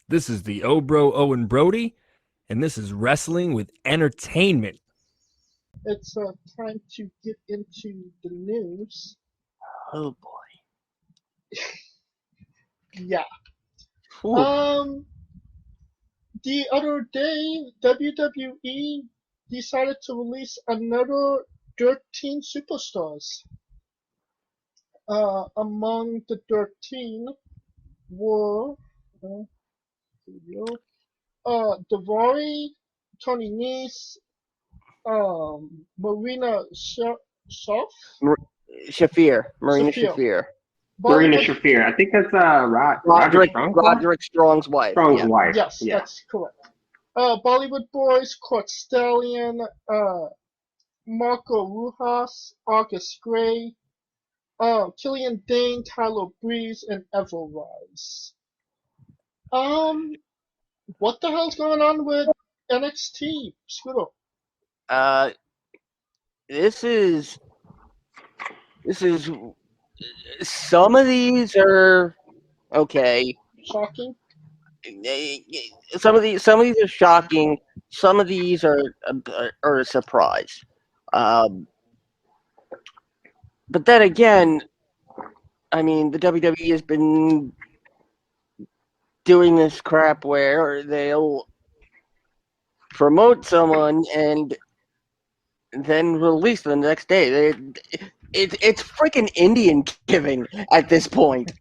This is the Obro Owen Brody, and this is Wrestling with Entertainment. It's time to get into the news. Oh boy. Yeah. Whew. The other day, WWE decided to release another 13 superstars. Among the 13 were Daivari, Tony Nese, Marina Shafir, Marina Shafir, Shafir. Marina Bollywood. Shafir. I think that's Roger Strong's wife? Roderick Strong's wife. Strong's Yeah. wife. Yes, Yeah. that's correct. Bollywood Boys, Court Stallion, Marco Rujas, August Gray, Killian Dane, Tyler Breeze, and Everrise. What the hell's going on with NXT, Scooter? This is some of these are okay. Shocking. Some of these are shocking. Some of these are a surprise. But then again, I mean, the WWE has been doing this crap where they'll promote someone and then release them the next day. It's freaking Indian giving at this point.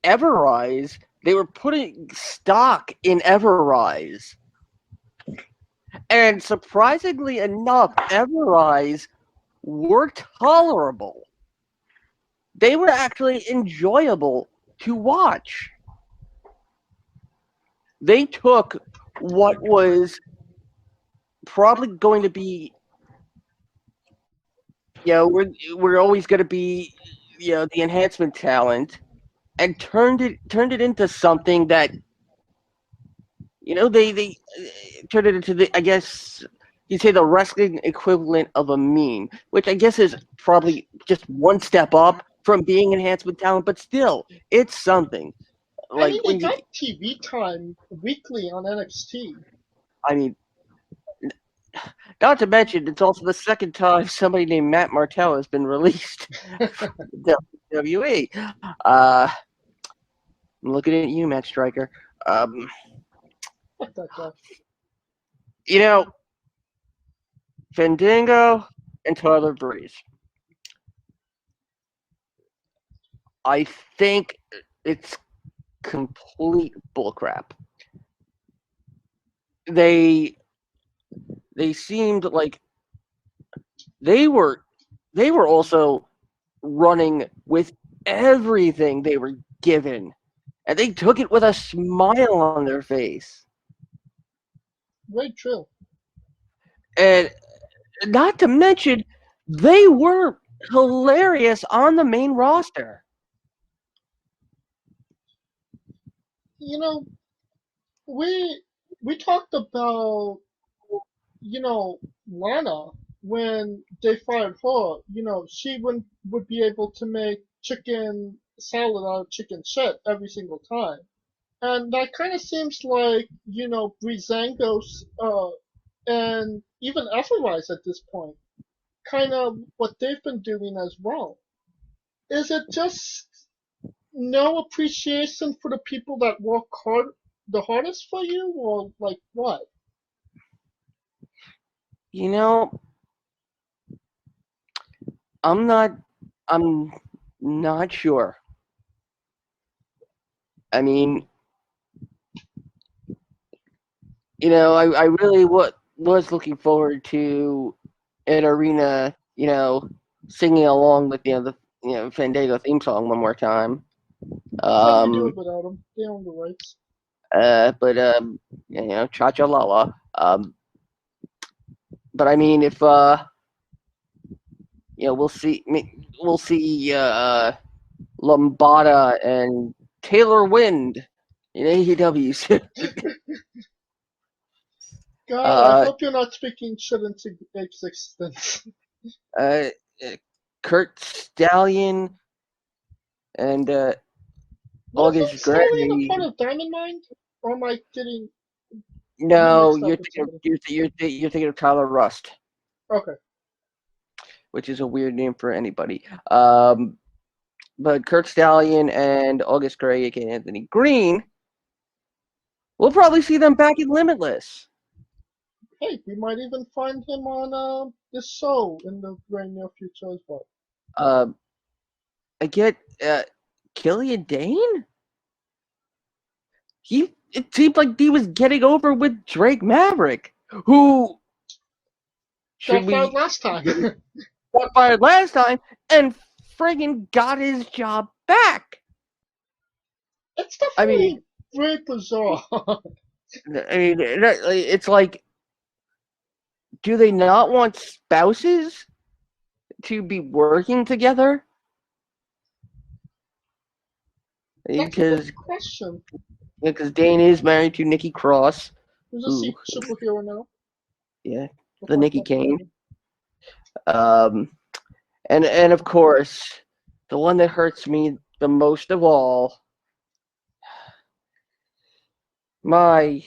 Everrise, they were putting stock in Everrise. And surprisingly enough, Everrise were tolerable. They were actually enjoyable to watch. They took what was probably going to be, we're always going to be, the enhancement talent, and turned it into something that, they turned it into I guess you'd say the wrestling equivalent of a meme, which I guess is probably just one step up from being enhancement talent, but still, it's something. I mean, they got TV time weekly on NXT. I mean, not to mention, it's also the second time somebody named Matt Martell has been released from WWE. I'm looking at you, Matt Striker. What the hell? Fandango and Tyler Breeze. I think it's complete bullcrap. They seemed like they were also running with everything they were given, and they took it with a smile on their face. Very true. And not to mention, they were hilarious on the main roster. We talked about Lana when they fired her. She would be able to make chicken salad out of chicken shit every single time, and that kind of seems like Breezango's and even Everrise at this point, kind of what they've been doing as well. Is it just no appreciation for the people that work the hardest for you, or like what? I'm not sure. I mean, I really was looking forward to an arena, singing along with the Fandango theme song one more time. How do we do it without them? They own the rights. But cha cha la la. But I mean, if we'll see Lombada and Taylor Wind in AEW soon. God, I hope you're not speaking shit into existence. Kurt Stallion and August Wasn't Stallion a Gray. part of Diamond Mine? Or am I getting No, mixed up with somebody? you're thinking of Tyler Rust, Okay. which is a weird name for anybody. But Kurt Stallion and August Gray, aka Anthony Green, we'll probably see them back in Limitless. Hey, we might even find him on this show in the very near future as well. I get Killian Dane. It seemed like he was getting over with Drake Maverick, who Got fired last time. got fired last time and friggin' got his job back. It's definitely very bizarre. I mean, it's like, do they not want spouses to be working together? That's a Because good question. Dane is married to Nikki Cross. Who's a superhero now? Yeah, the Nikki Kane. And of course, the one that hurts me the most of all, my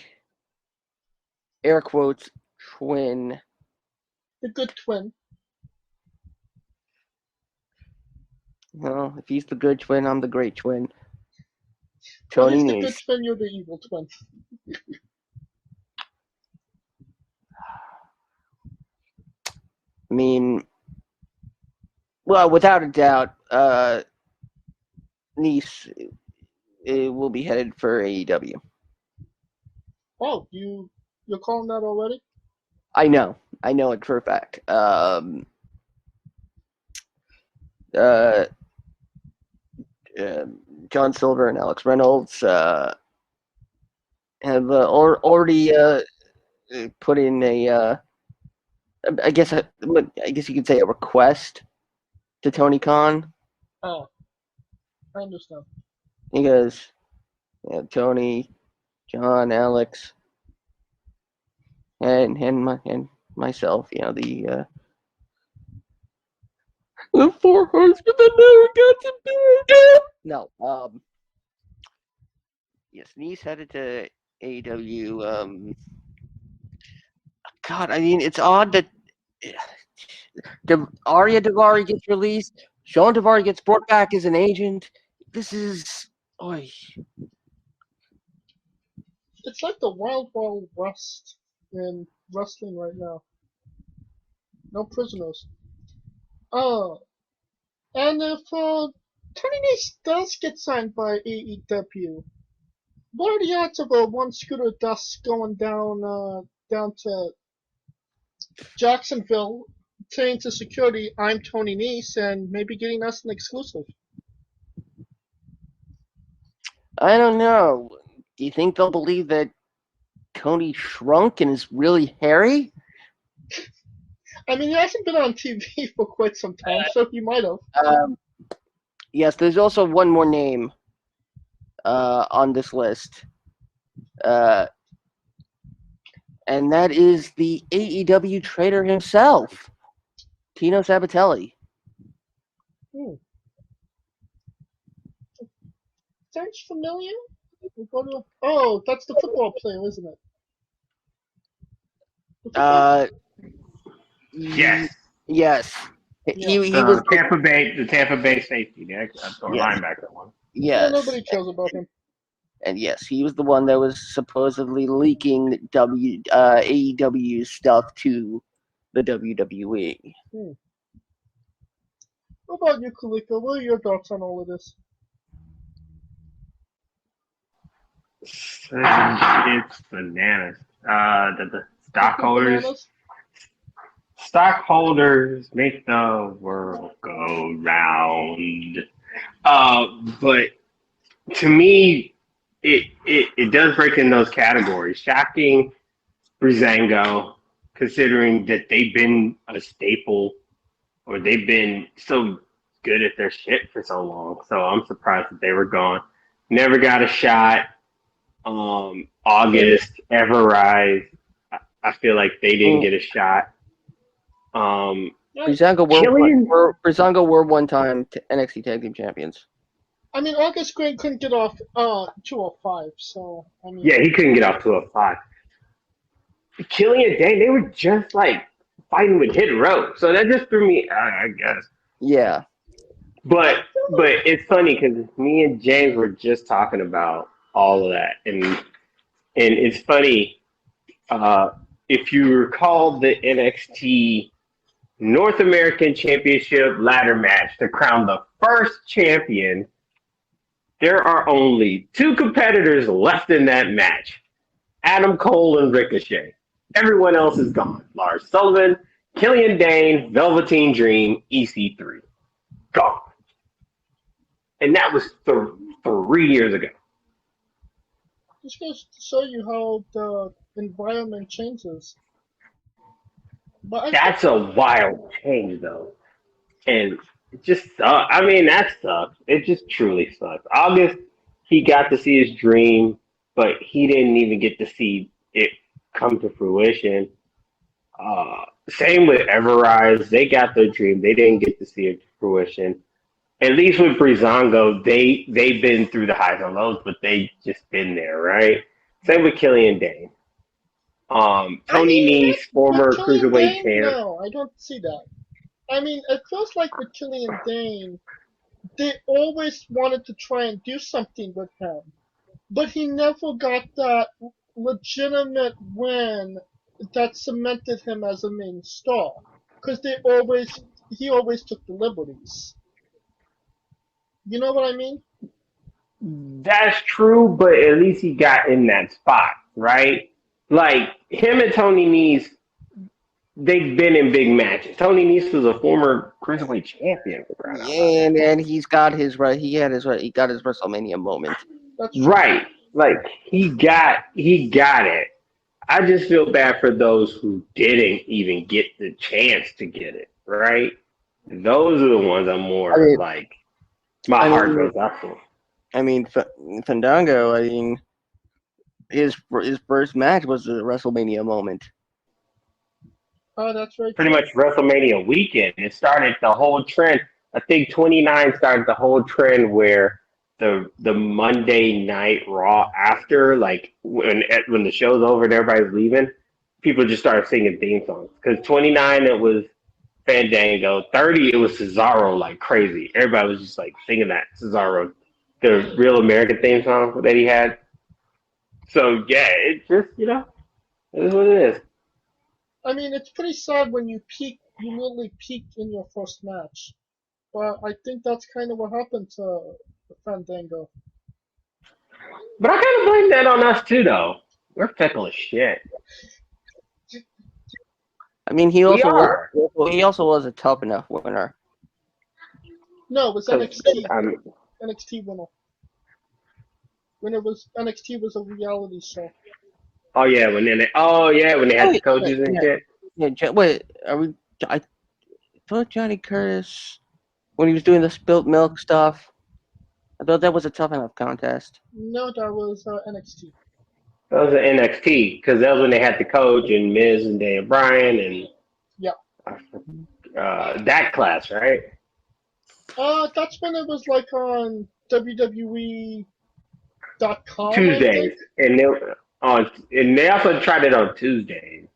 air quotes twin. The good twin. Well, if he's the good twin, I'm the great twin. Well, Tony he's the good Nese. twin, you're the evil twin. I mean, well, without a doubt, Nese will be headed for AEW. Oh, you're calling that already? I know it for a fact. John Silver and Alex Reynolds have already put in a, I guess you could say a request to Tony Khan. Oh, I understand. He goes, Tony, John, Alex, and myself. The four horsemen that never got to be again. No, yes, Nese headed to AEW. God, I mean, it's odd that Arya Davari gets released. Sean Davari gets brought back as an agent. This is, oy. It's like the Wild Wild West in wrestling right now. No prisoners. And if Tony Nese does get signed by AEW, what are the odds of one Scooter Dust going down to Jacksonville, saying to security, "I'm Tony Nese," and maybe getting us an exclusive? I don't know. Do you think they'll believe that Tony shrunk and is really hairy? I mean, he hasn't been on TV for quite some time, so he might have. Yes, there's also one more name on this list. And that is the AEW trader himself, Tino Sabatelli. Sounds familiar? Oh, that's the football player, isn't it? Yes. Yes. He The was Tampa Bay safety, or linebacker one. Yes. Nobody cares about him. And yes, he was the one that was supposedly leaking AEW stuff to the WWE. What about you, Kaliko? What are your thoughts on all of this? It's bananas. The stockholders make the world go round. But to me, it does break in those categories. Shocking, Brizango, considering that they've been a staple or they've been so good at their shit for so long. So I'm surprised that they were gone. Never got a shot. August, Everrise, I feel like they didn't get a shot. Brizango were one time NXT Tag Team Champions. I mean, August Green couldn't get off 205, so I mean. Yeah, he couldn't get off to a 5. Killian Dane, they were just like fighting with Hit Row, so that just threw me. I guess. Yeah. But it's funny because me and James were just talking about all of that, and it's funny. If you recall the NXT North American Championship ladder match to crown the first champion, there are only 2 competitors left in that match: Adam Cole and Ricochet. Everyone else is gone. Lars Sullivan, Killian Dane, Velveteen Dream, EC3. Gone. And that was 3 years ago. This goes to show you how the environment changes. But That's a wild change, though. And it just sucks. I mean, that sucks. It just truly sucks. August, he got to see his dream, but he didn't even get to see it come to fruition. Same with Everrise. They got their dream. They didn't get to see it to fruition. At least with Breezango, they've been through the highs and lows, but they just been there, right? Same with Killian Dane. Tony Nese, former cruiserweight champ. No, I don't see that. I mean, it feels like with Killian Dane, they always wanted to try and do something with him, but he never got that legitimate win that cemented him as a main star, because he always took the liberties. You know what I mean? That's true, but at least he got in that spot, right? Like him and Tony Nese, they've been in big matches. Tony Nese was a former cruiserweight champion. Yeah, and he got his WrestleMania moment. That's true. Right. Like he got it. I just feel bad for those who didn't even get the chance to get it, right? Those are the ones I'm more like my heart goes out to. I mean, Fandango, his first match was the WrestleMania moment. Oh, that's right. Pretty much WrestleMania weekend. It started the whole trend. I think 29 started the whole trend where the Monday Night Raw after, like when the show's over and everybody's leaving, people just started singing theme songs. Because 29 it was Fandango, 30 it was Cesaro like crazy. Everybody was just like singing that Cesaro, the Real American theme song that he had. So yeah, it just it is what it is. I mean, it's pretty sad when you literally peaked in your first match. But I think that's kind of what happened to Fandango. But I kind of blame that on us too, though. We're fickle as shit. I mean, he also was a tough enough winner. No, it was NXT. NXT winner. When NXT was a reality show. Oh yeah, when they had the coaches and shit. Yeah, wait, I thought Johnny Curtis, when he was doing the spilt milk stuff, I thought that was a tough enough contest. No, that was NXT. That was an NXT because that was when they had the coach and Miz and Daniel Bryan and that class, right? That's when it was like on WWE.com. Tuesdays, and they also tried it on Tuesdays,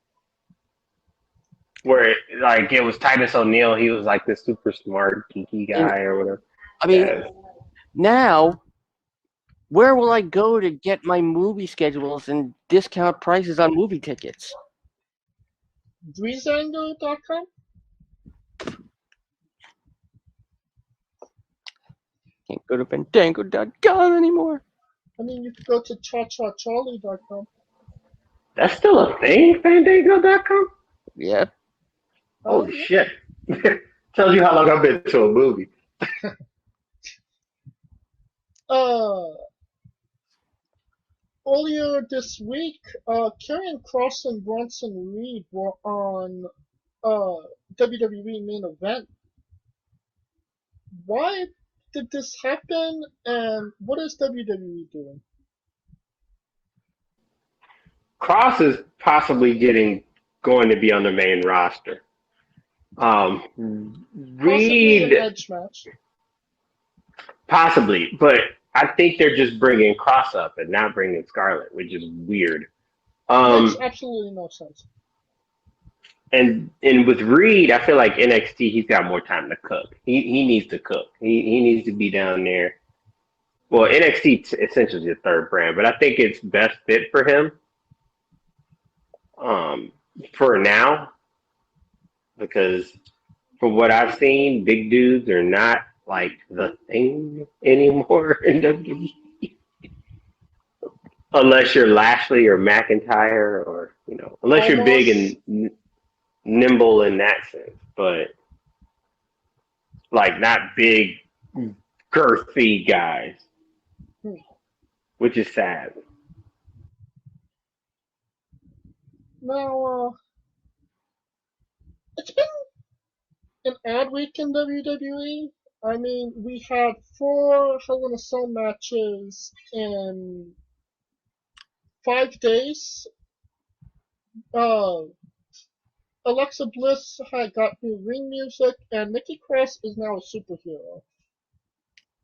where it was Titus O'Neil. He was like this super smart geeky guy or whatever. I mean, now where will I go to get my movie schedules and discount prices on movie tickets? Breezango.com? Can't go to Fandango.com anymore. I mean, you could go to ChaChaCharlie.com. That's still a thing, Fandango.com? Yep. Holy shit. Tells you how long I've been to a movie. Earlier this week, Karrion Kross and Bronson Reed were on WWE Main Event. Why did this happen, and what is WWE doing? Kross is possibly going to be on the main roster. Possibly an Edge match. Possibly, but I think they're just bringing Cross up and not bringing Scarlet, which is weird. Makes Um, absolutely no sense. and with Reed, I feel like NXT he's got more time to cook. He needs to cook. He needs to be down there. Well, NXT essentially is a third brand, but I think it's best fit for him um, for now because from what I've seen, big dudes are not like the thing anymore in WWE. Unless you're Lashley or McIntyre, or unless you're big Almost. and nimble in that sense, but like not big, girthy guys, Hmm. which is sad. Now, it's been an odd week in WWE. I mean, we had 4 Hell in a Cell matches in 5 days. Uh, Alexa Bliss had got new ring music, and Nikki Cross is now a superhero.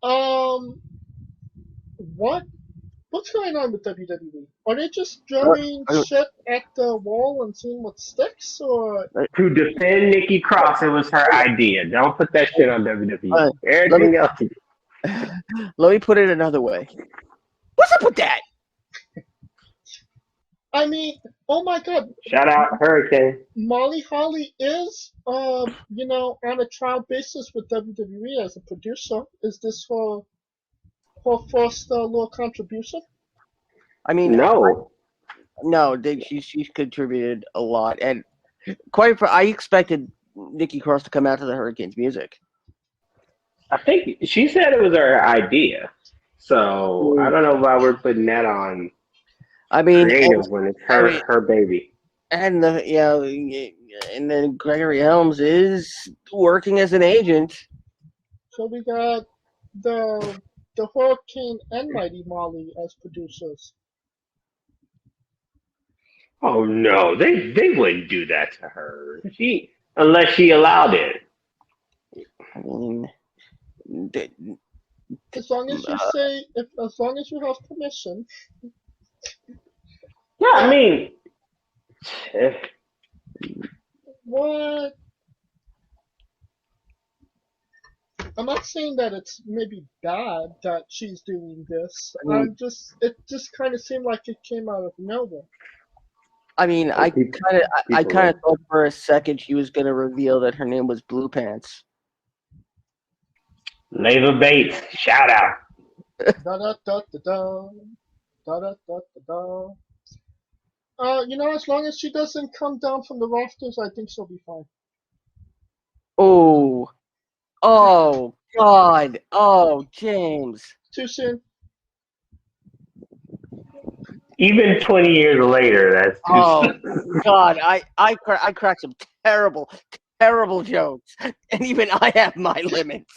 Um, what? What's going on with WWE? Are they just throwing Uh, shit at the wall and seeing what sticks, or To defend Nikki Cross, it was her idea. Don't put that shit on WWE. uh, let me Everything else, let me put it another way. What's up with that? I mean, oh my God, shout out Hurricane. Molly Holly is, on a trial basis with WWE as a producer. Is this her first little contribution? I mean, No, no, she's contributed a lot, and I expected Nikki Cross to come out to the Hurricanes music. I think she said it was her idea. So I don't know why we're putting that on I mean, creative when it's I mean, her baby. and and then Gregory Helms is working as an agent. So we got the the Hurricane and Mighty Molly as producers. Oh no, they wouldn't do that to her. Unless she allowed it. I mean, th- As long as you as long as you have permission. Yeah, I Uh, mean, eh, what? I'm not saying that it's maybe bad that she's doing this. I mean, It just kind of seemed like it came out of nowhere. I people kind like of thought for a second she was going to reveal that her name was Blue Pants. Leva Bates. Shout out. Da da da da da da da da da da. As long as she doesn't come down from the rafters, I think she'll be fine. Oh, oh God, oh James. Too soon. Even 20 years later, that's too Oh soon. God, I cracked some terrible jokes, and even I have my limits.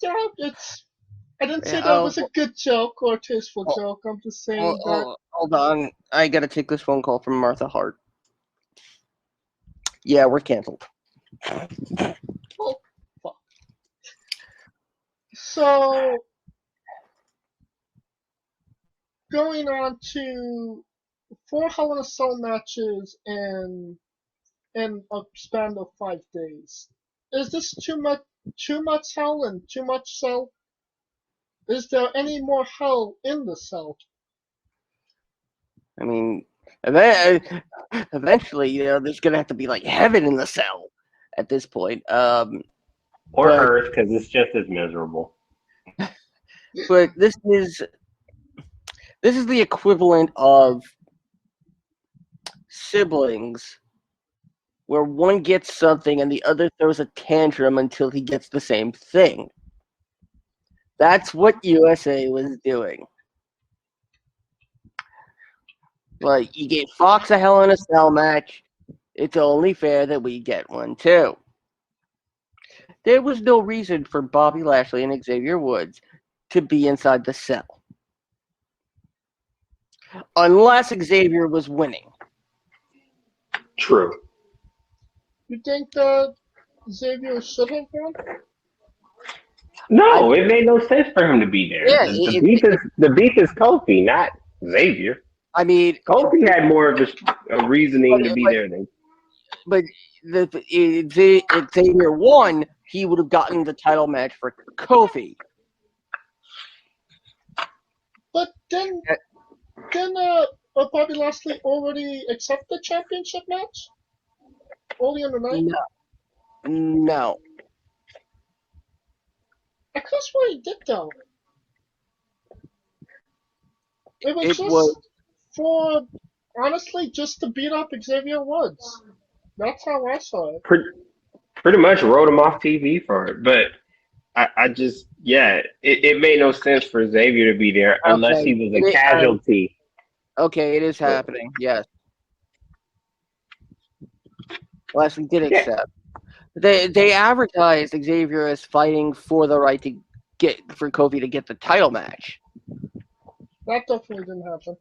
Yeah, I didn't say that was a good joke or a tasteful Oh, joke. I'm just saying that. hold on, I gotta take this phone call from Martha Hart. Yeah, we're canceled. Oh, fuck. So, going on to 4 Hell in a Cell matches in a span of 5 days. Is this too much? Too much hell and too much cell? Is there any more hell in the cell? I mean, eventually, there's gonna have to be like heaven in the cell at this point. Or But Earth, because it's just as miserable. but this is the equivalent of siblings where one gets something and the other throws a tantrum until he gets the same thing. That's what USA was doing. Like, you gave Fox a Hell in a Cell match. It's only fair that we get one too. There was no reason for Bobby Lashley and Xavier Woods to be inside the cell. Unless Xavier was winning. True. You think that Xavier should have won? No, it made no sense for him to be there. Yeah, The beef is Kofi, not Xavier. I mean, Kofi had more of a reasoning to be but there than. but if Xavier won, he would have gotten the title match for Kofi. But didn't Bobby Lashley already accept the championship match? Early in the night? No. I could have sworn he did though. It was It just was for, honestly, just to beat up Xavier Woods. That's how I saw it. Pretty much wrote him off TV for it. But I just, it made no sense for Xavier to be there unless okay. he was a casualty. Okay, it is happening. Yes. Lashley did accept. They advertised Xavier as fighting for the right to for Kofi to get the title match. That definitely didn't happen.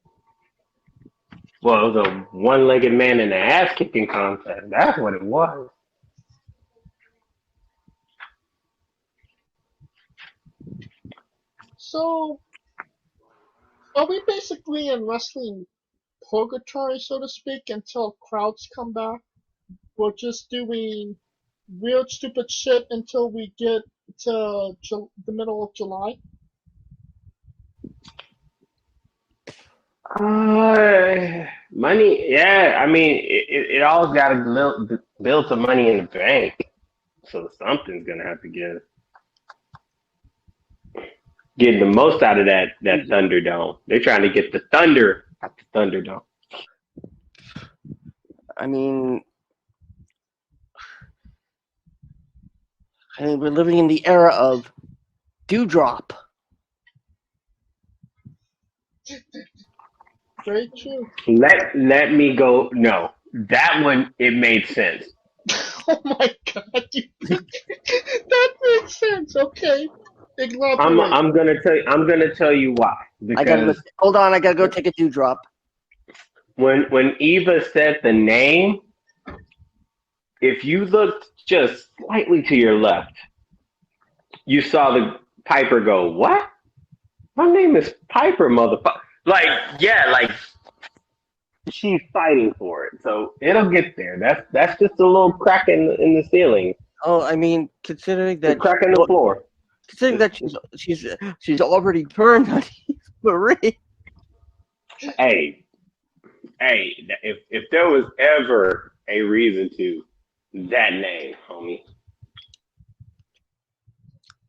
Well, it was a one-legged man in an ass-kicking contest. That's what it was. So, are we basically in wrestling purgatory, so to speak, until crowds come back? We're just doing weird, stupid shit until we get to the middle of July? Money, I mean, it always got to build some money in the bank. So something's going to have to get the most out of that Thunderdome. They're trying to get the Thunder at the Thunderdome. I mean, we're living in the era of Dewdrop. Very true. Let me go. No, that one, it made sense. Oh my god, that makes sense. Okay. I'm gonna tell you why. Because hold on, I gotta go take a Dewdrop. When Eva said the name, if you looked just slightly to your left, you saw the Piper go, "What? My name is Piper, motherfucker!" Like she's fighting for it, so it'll get there. That's just a little crack in the ceiling. Oh, I mean, considering that crack in the floor. Considering that she's already burned on Marie. Hey, if there was ever a reason to, that name, homie.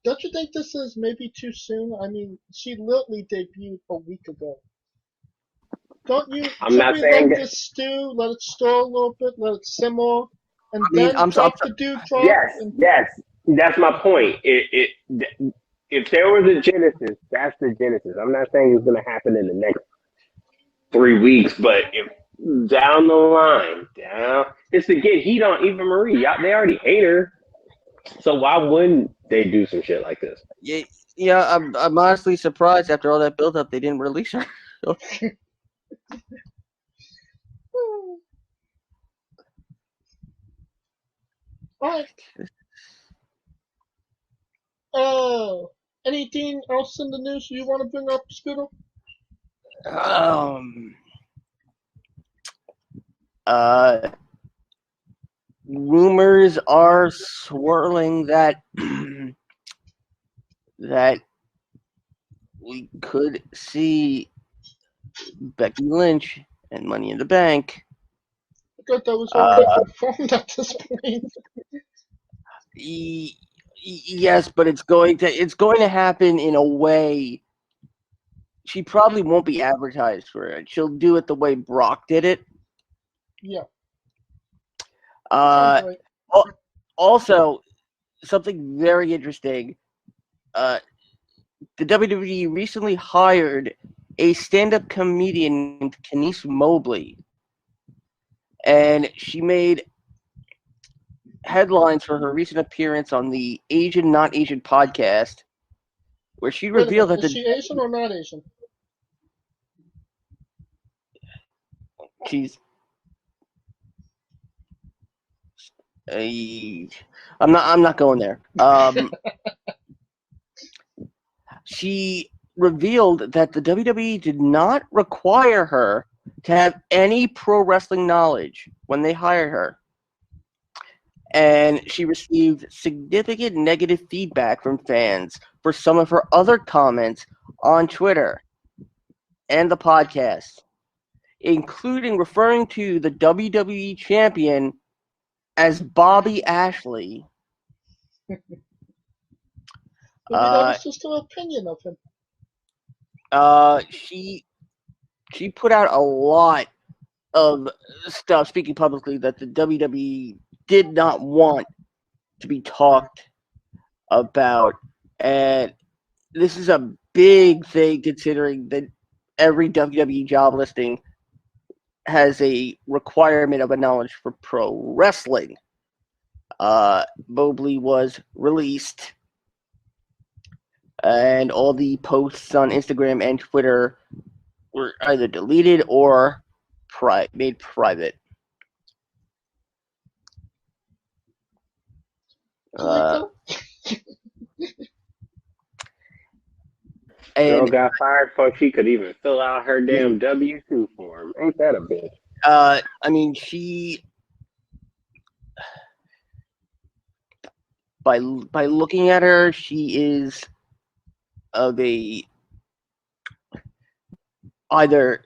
Don't you think this is maybe too soon? I mean, she literally debuted a week ago. Don't you? I'm not saying that. This stew, let it stir a little bit, let it simmer, and then drop the Dewdrop. Yes, that's my point. If there was a genesis, that's the genesis. I'm not saying it's going to happen in the next 3 weeks, but if down the line, it's to get heat on Eva Marie. They already hate her, so why wouldn't they do some shit like this? Yeah. I'm honestly surprised after all that build-up they didn't release her. Alright. Anything else in the news you want to bring up, Scooter? Rumors are swirling that that we could see Becky Lynch and Money in the Bank. I thought that was already confirmed at this point. Yes, but it's going to happen in a way. She probably won't be advertised for it. She'll do it the way Brock did it. Yeah. Also, something very interesting. The WWE recently hired a stand-up comedian named Kenise Mobley, and she made headlines for her recent appearance on the Asian Not Asian podcast, where she revealed that is she Asian or not Asian? I'm not going there. She revealed that the WWE did not require her to have any pro wrestling knowledge when they hired her. And she received significant negative feedback from fans for some of her other comments on Twitter and the podcast, including referring to the WWE champion as Bobby Ashley. Maybe that was just her opinion of him. She put out a lot of stuff speaking publicly that the WWE did not want to be talked about, and this is a big thing considering that every WWE job listing has a requirement of a knowledge for pro wrestling. Mobley was released, and all the posts on Instagram and Twitter were either deleted or made private. Girl got fired before she could even fill out her damn W-2 form. Ain't that a bitch? I mean, she by looking at her, she is of a either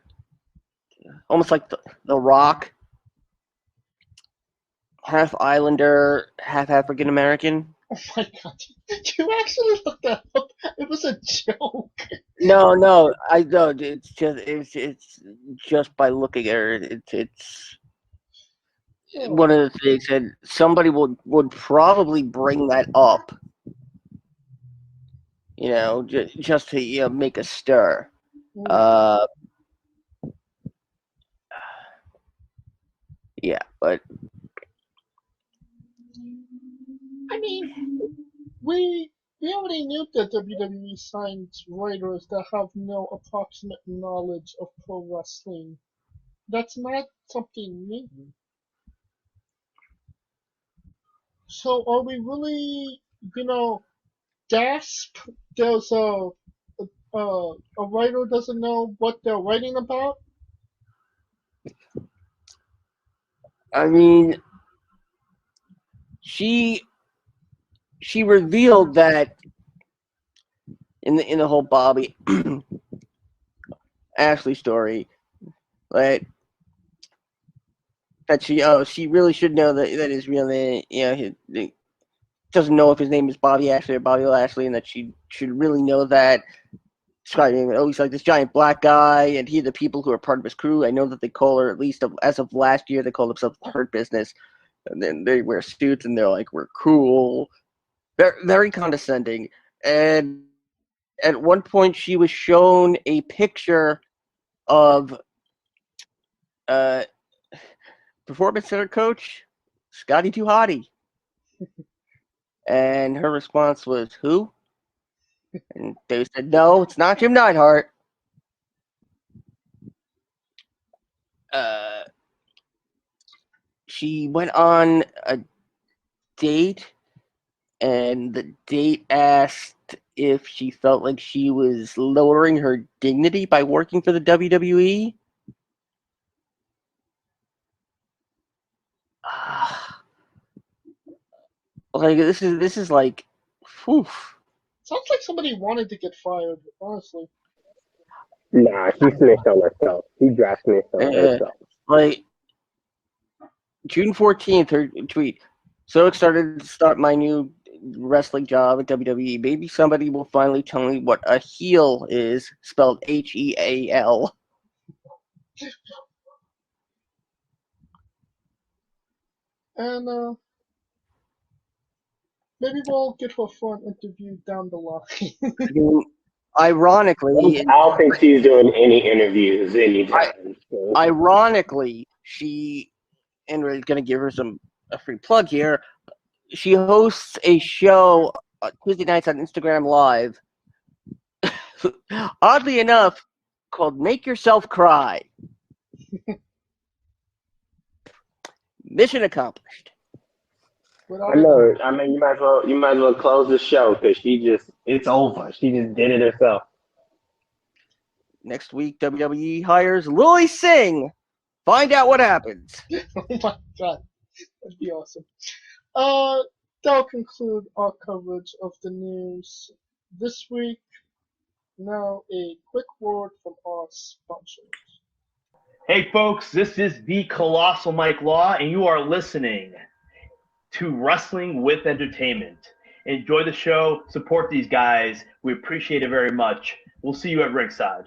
almost like the Rock, half Islander, half African American. Oh my god! You actually looked that up. It was a joke. No, I know. It's just by looking at her. It's one of the things, and somebody would probably bring that up. You know, just to make a stir. Yeah, but I mean, we already knew that WWE signed writers that have no approximate knowledge of pro wrestling. That's not something new. So are we really, gasp? There's a writer doesn't know what they're writing about? I mean, she revealed that in the whole Bobby Ashley story, that she really should know that his real name, he doesn't know if his name is Bobby Ashley or Bobby Lashley, and that she should really know that. Describing him, he's like this giant black guy, and he the people who are part of his crew. I know that they call her, at least as of last year, they call themselves the Hurt Business, and then they wear suits and they're like, we're cool, very, very condescending. And at one point, she was shown a picture of performance center coach Scotty Too Hottie, and her response was, "Who?" And they said, "No, it's not Jim Neidhart." She went on a date, and the date asked if she felt like she was lowering her dignity by working for the WWE. Like this is like, whew. Sounds like somebody wanted to get fired, honestly. Nah, she snitched on herself. She dry snitched on herself. Like, June 14th, her tweet. So excited to start my new wrestling job at WWE. Maybe somebody will finally tell me what a heel is, spelled Heal. And maybe we'll get her for an interview down the line. I mean, ironically, I don't think she's doing any interviews anytime. Ironically, and we're going to give her a free plug here. She hosts a show Tuesday nights on Instagram Live. Oddly enough, called "Make Yourself Cry." Mission accomplished. Without I a know. doubt. I mean, you might as well close the show because it's over. She just did it herself. Next week, WWE hires Lily Singh. Find out what happens. Oh my god, that'd be awesome. That'll conclude our coverage of the news this week. Now, a quick word from our sponsors. Hey, folks, this is the Colossal Mike Law, and you are listening to Wrestling with Entertainment. Enjoy the show. Support these guys. We appreciate it very much. We'll see you at ringside.